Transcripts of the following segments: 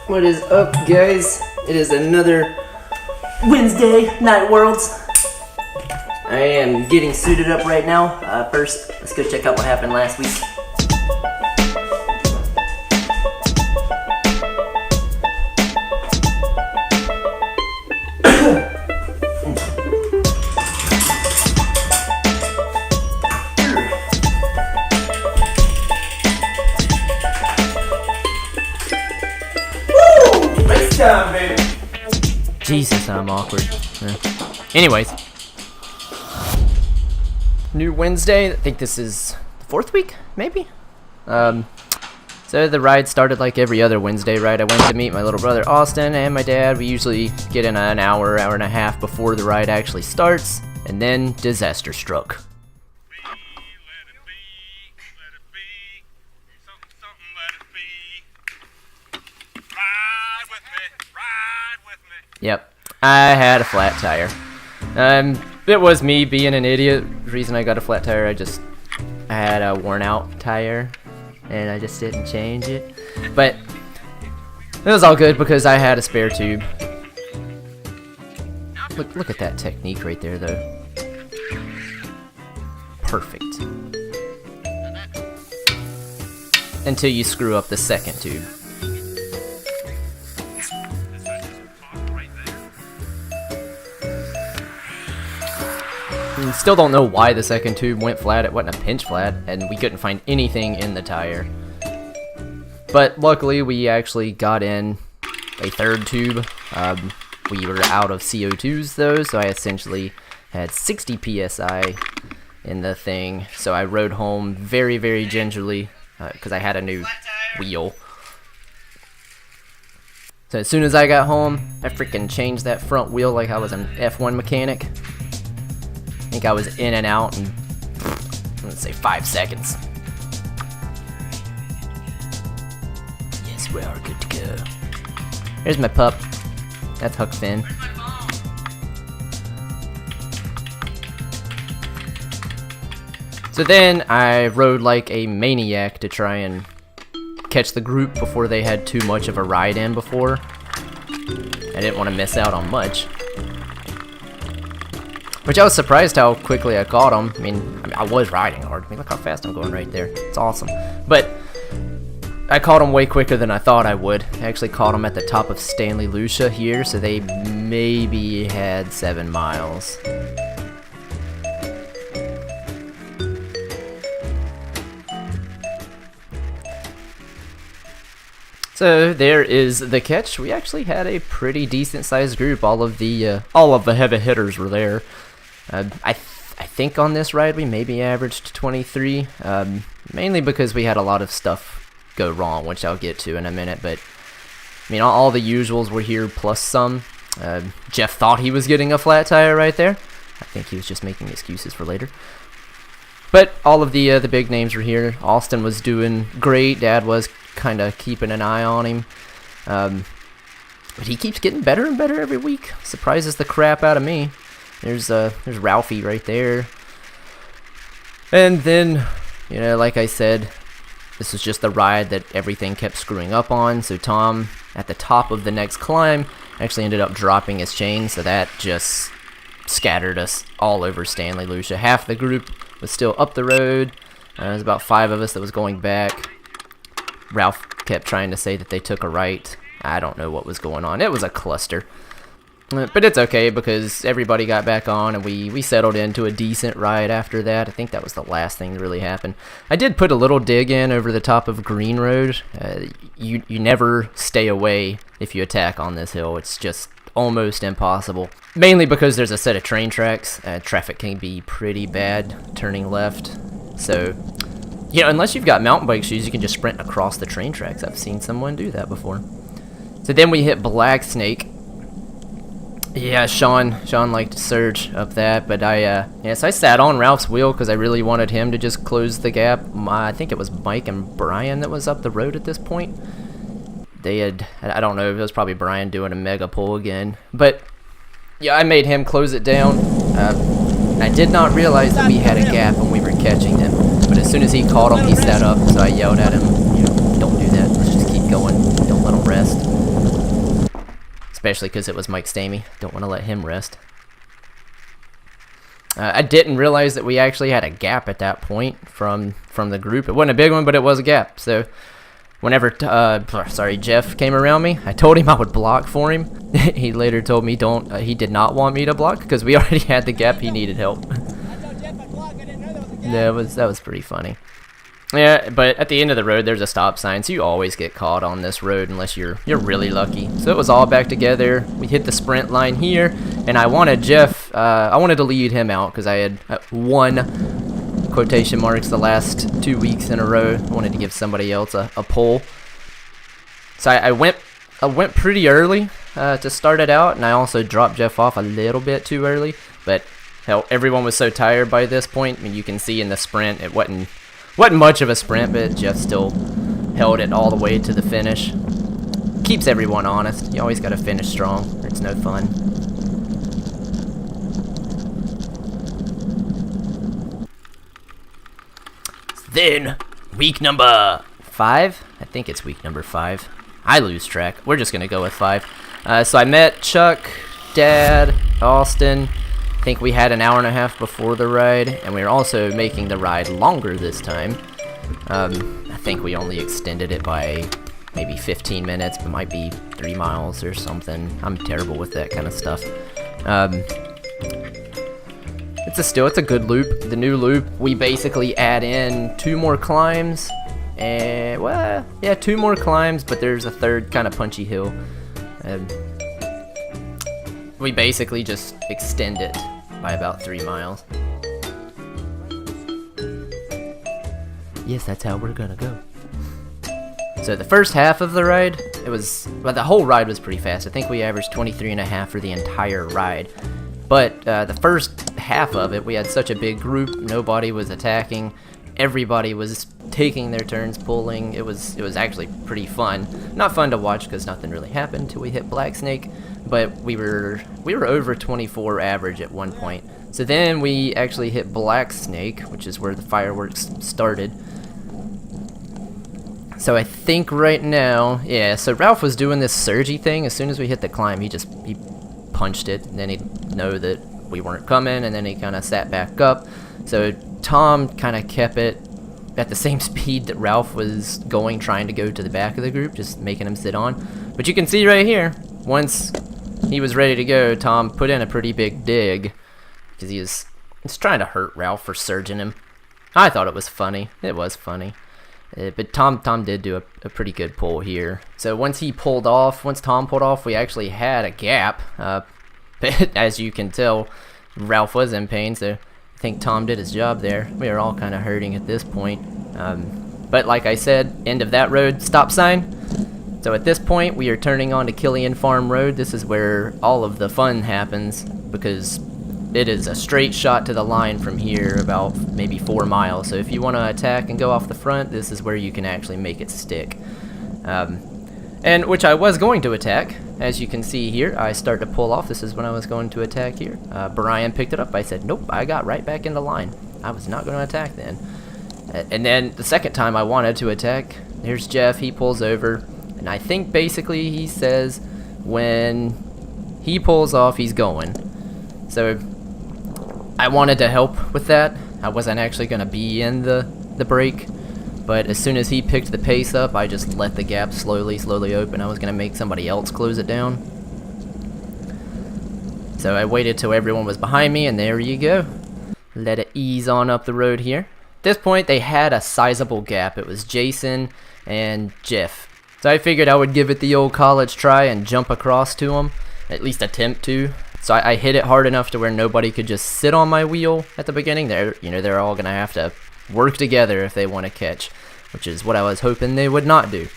What is up, guys? It is another Wednesday Night Worlds. I am getting suited up right now. First, let's go check out what happened last week. Time, baby. Jesus, I'm awkward. Anyways, new Wednesday. I think this is the 4th week, maybe. So the ride started like every other Wednesday ride. I went to meet my little brother Austin and my dad. We usually get in an hour and a half before the ride actually starts, and then disaster struck. Yep, I had a flat tire. It was me being an idiot. The reason I got a flat tire, I had a worn out tire and I just didn't change it. But it was all good because I had a spare tube. Look at that technique right there though. Perfect. Until you screw up the second tube. Still don't know why the second tube went flat. It wasn't a pinch flat, and we couldn't find anything in the tire. But luckily, we actually got in a third tube. We were out of CO2s though, so I essentially had 60 psi in the thing. So I rode home very, very gingerly because I had a new wheel. So as soon as I got home, I freaking changed that front wheel like I was an F1 mechanic. I think I was in and out in, let's say, 5 seconds. Yes, we are good to go. Here's my pup. That's Huck Finn. So then I rode like a maniac to try and catch the group before they had too much of a ride in before. I didn't want to miss out on much. Which I was surprised how quickly I caught him. I mean, I was riding hard. I mean, look how fast I'm going right there. It's awesome. But I caught him way quicker than I thought I would. I actually caught him at the top of Stanley Lucia here, so they maybe had 7 miles. So there is the catch. We actually had a pretty decent sized group. All of the heavy hitters were there. I think on this ride we maybe averaged 23, mainly because we had a lot of stuff go wrong, which I'll get to in a minute. But I mean, all the usuals were here plus some. Jeff thought he was getting a flat tire right there. I think he was just making excuses for later. But all of the big names were here. Austin was doing great. Dad was kind of keeping an eye on him. But he keeps getting better and better every week. Surprises the crap out of me. There's Ralphie right there. And then, you know, like I said, this was just the ride that everything kept screwing up on. So Tom, at the top of the next climb, actually ended up dropping his chain. So that just scattered us all over Stanley Lucia. Half the group was still up the road. There's about 5 of us that was going back. Ralph kept trying to say that they took a right. I don't know what was going on. It was a cluster. But it's okay because everybody got back on and we settled into a decent ride after that. I think that was the last thing that really happened. I did put a little dig in over the top of Green Road. You never stay away if you attack on this hill. It's just almost impossible. Mainly because there's a set of train tracks. Traffic can be pretty bad turning left. So, you know, unless you've got mountain bike shoes, you can just sprint across the train tracks. I've seen someone do that before. So then we hit Black Snake. Yeah, Sean liked to surge up that, but so I sat on Ralph's wheel because I really wanted him to just close the gap. I think it was Mike and Brian that was up the road at this point. They had, I don't know, it was probably Brian doing a mega pull again, but yeah, I made him close it down. I did not realize that we had a gap when we were catching him, but as soon as he caught him, he sat up, so I yelled at him, you know, don't do that, let's just keep going, don't let him rest. especially because it was Mike Stamey. Don't want to let him rest. I didn't realize that we actually had a gap at that point from the group. It wasn't a big one, but it was a gap. So whenever Jeff came around me, I told him I would block for him. He later told me he did not want me to block because we already had the gap. He needed help. Yeah, that was pretty funny. Yeah, but at the end of the road, there's a stop sign, so you always get caught on this road unless you're really lucky. So it was all back together. We hit the sprint line here, and I wanted Jeff. I wanted to lead him out because I had won quotation marks the last 2 weeks in a row. I wanted to give somebody else a pull. So I went pretty early to start it out, and I also dropped Jeff off a little bit too early. But hell, everyone was so tired by this point. I mean, you can see in the sprint it wasn't much of a sprint, but Jeff still held it all the way to the finish. Keeps everyone honest. You always got to finish strong, or it's no fun. Then, week number 5? I think it's week number 5. I lose track. We're just going to go with 5. So I met Chuck, Dad, Austin. I think we had an hour and a half before the ride, and we were also making the ride longer this time. I think we only extended it by maybe 15 minutes, but might be 3 miles or something. I'm terrible with that kind of stuff. It's a good loop. The new loop, we basically add in 2 more climbs, and well, yeah, 2 more climbs, but there's a third kind of punchy hill. We basically just extend it by about 3 miles. Yes, that's how we're gonna go. So the first half of the ride, the whole ride was pretty fast. I think we averaged 23.5 for the entire ride. But the first half of it, we had such a big group, nobody was attacking. Everybody was taking their turns pulling. It was actually pretty fun. Not fun to watch because nothing really happened until we hit Black Snake, but we were over 24 average at one point. So then we actually hit Black Snake, which is where the fireworks started. So I think right now, yeah, so Ralph was doing this surgy thing. As soon as we hit the climb, he punched it, and then he'd know that we weren't coming, and then he kind of sat back up. So Tom kind of kept it at the same speed that Ralph was going, trying to go to the back of the group, just making him sit on. But you can see right here, once he was ready to go, Tom put in a pretty big dig, because he was trying to hurt Ralph for surging him. I thought it was funny. It was funny. But Tom did do a pretty good pull here. So once Tom pulled off, we actually had a gap. But as you can tell, Ralph was in pain, so I think Tom did his job there. We were all kind of hurting at this point. But like I said, end of that road, stop sign. So at this point, we are turning on to Killian Farm Road. This is where all of the fun happens, because it is a straight shot to the line from here, about maybe 4 miles. So if you want to attack and go off the front, this is where you can actually make it stick. And which I was going to attack. As you can see here, I start to pull off. This is when I was going to attack here. Brian picked it up. I said, nope, I got right back in the line. I was not going to attack then. And then the second time I wanted to attack, there's Jeff. He pulls over. And I think basically he says when he pulls off, he's going. So I wanted to help with that. I wasn't actually going to be in the break. But as soon as he picked the pace up, I just let the gap slowly open. I was going to make somebody else close it down. So I waited till everyone was behind me, and there you go. Let it ease on up the road here. At this point, they had a sizable gap. It was Jason and Jeff. So I figured I would give it the old college try and jump across to them. At least attempt to. So I hit it hard enough to where nobody could just sit on my wheel at the beginning. They're all going to have to work together if they want to catch, which is what I was hoping they would not do.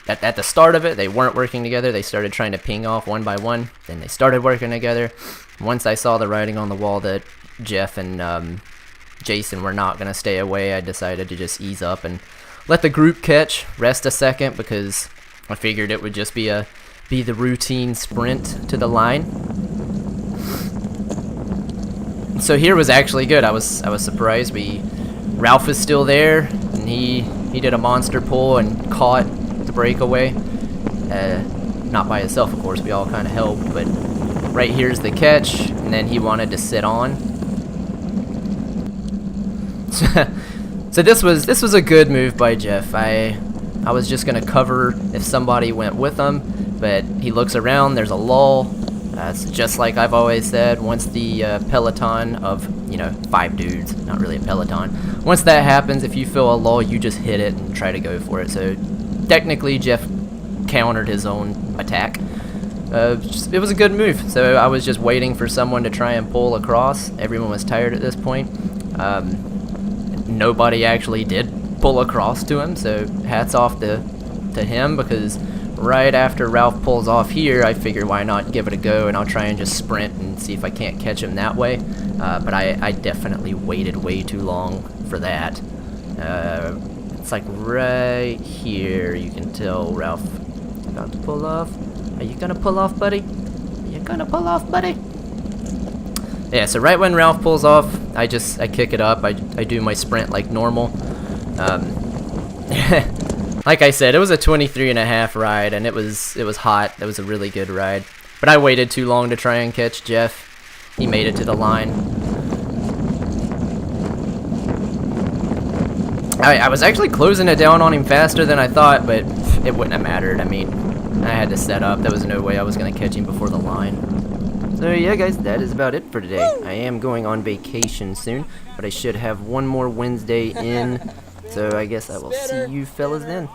At the start of it, they weren't working together. They started trying to ping off one by one. Then they started working together. Once I saw the writing on the wall that Jeff and Jason were not going to stay away, I decided to just ease up and let the group catch, rest a second, because I figured it would just be the routine sprint to the line. So here was actually good. I was surprised. Ralph is still there, and he did a monster pull and caught the breakaway. not by himself, of course. We all kind of helped, but right here's the catch, and then he wanted to sit on. So this was a good move by Jeff. I was just gonna cover if somebody went with him, but he looks around. There's a lull. It's just like I've always said. Once the peloton of 5 dudes, not really a peloton. Once that happens, if you feel a lull, you just hit it and try to go for it. So technically, Jeff countered his own attack. It was a good move. So I was just waiting for someone to try and pull across. Everyone was tired at this point. Nobody actually did pull across to him, so hats off to him, because right after Ralph pulls off here, I figured why not give it a go, and I'll try and just sprint and see if I can't catch him that way. But I definitely waited way too long for that. It's like right here, you can tell Ralph about to pull off. Are you gonna pull off, buddy? Are you gonna pull off, buddy? Yeah, so right when Ralph pulls off, I kick it up. I do my sprint like normal. Like I said, it was a 23.5 ride, and it was hot. It was a really good ride. But I waited too long to try and catch Jeff. He made it to the line. I was actually closing it down on him faster than I thought, but it wouldn't have mattered. I mean, I had to set up. There was no way I was going to catch him before the line. So yeah, guys, that is about it for today. I am going on vacation soon, but I should have one more Wednesday in. So I guess I will see you fellas then.